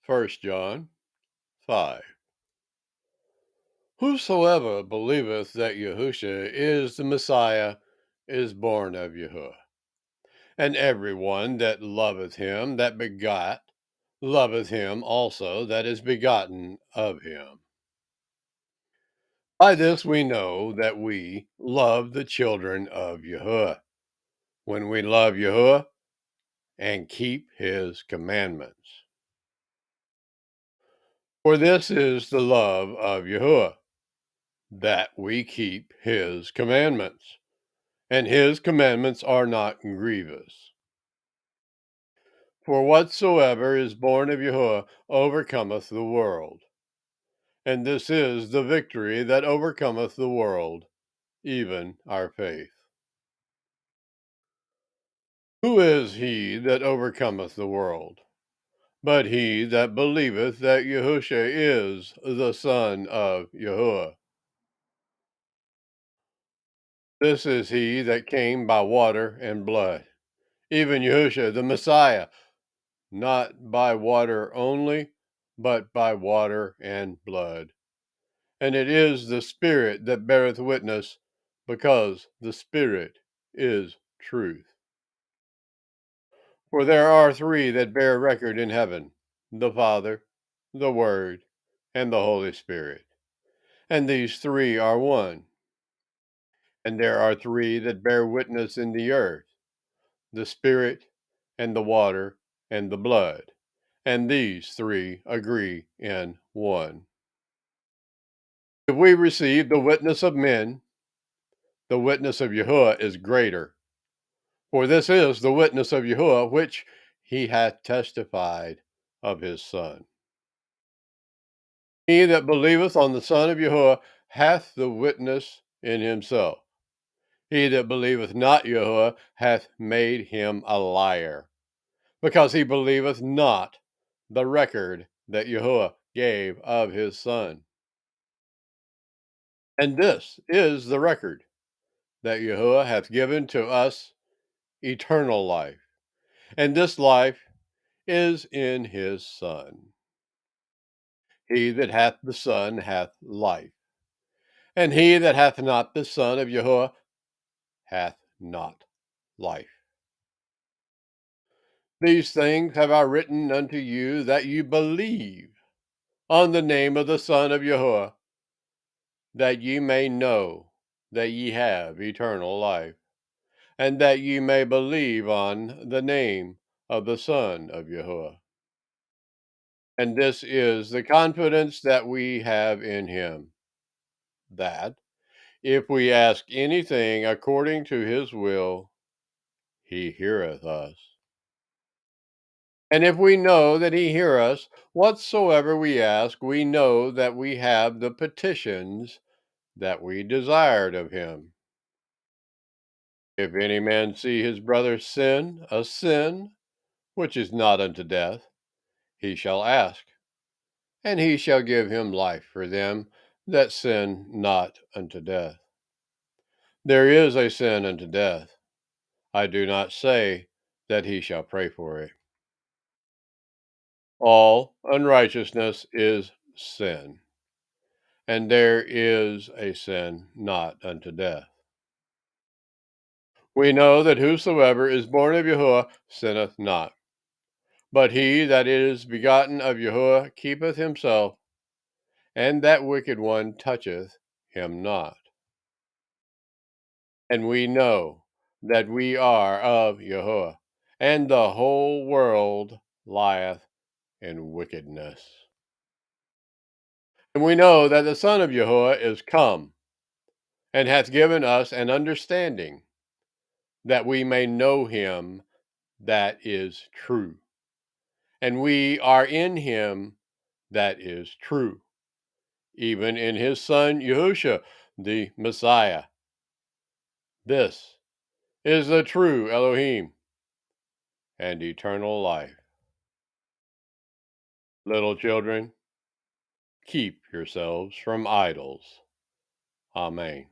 1 John 5. Whosoever believeth that Yahusha is the Messiah is born of Yahuwah. And every one that loveth him that begot loveth him also that is begotten of him. By this we know that we love the children of Yahuwah, when we love Yahuwah and keep his commandments. For this is the love of Yahuwah, that we keep his commandments, and his commandments are not grievous. For whatsoever is born of Yahuwah overcometh the world. And this is the victory that overcometh the world, even our faith. Who is he that overcometh the world? But he that believeth that Yahusha is the Son of Yahuwah. This is he that came by water and blood, even Yahusha the Messiah, not by water only, but by water and blood. And it is the Spirit that beareth witness, because the Spirit is truth. For there are three that bear record in heaven, the Father, the Word, and the Holy Spirit. And these three are one. And there are three that bear witness in the earth, the Spirit, and the water, and the blood. And these three agree in one. If we receive the witness of men, the witness of Yahuwah is greater. For this is the witness of Yahuwah, which he hath testified of his Son. He that believeth on the Son of Yahuwah hath the witness in himself. He that believeth not Yahuwah hath made him a liar, because he believeth not the record that Yahuwah gave of his Son. And this is the record, that Yahuwah hath given to us eternal life, and this life is in his Son. He that hath the Son hath life, and he that hath not the Son of Yahuwah hath not life. These things have I written unto you, that you believe on the name of the Son of Yahuwah, that ye may know that ye have eternal life, and that ye may believe on the name of the Son of Yahuwah. And this is the confidence that we have in him, that if we ask anything according to his will, he heareth us. And if we know that he hear us, whatsoever we ask, we know that we have the petitions that we desired of him. If any man see his brother sin, a sin which is not unto death, he shall ask, and he shall give him life for them that sin not unto death. There is a sin unto death. I do not say that he shall pray for it. All unrighteousness is sin, and there is a sin not unto death. We know that whosoever is born of Yahuwah sinneth not, but he that is begotten of Yahuwah keepeth himself, and that wicked one toucheth him not. And we know that we are of Yahuwah, and the whole world lieth in wickedness. And we know that the Son of Yahuwah is come, and hath given us an understanding, that we may know him that is true. And we are in him that is true, even in his Son Yahusha, the Messiah. This is the true Elohim and eternal life. Little children, keep yourselves from idols. Amen.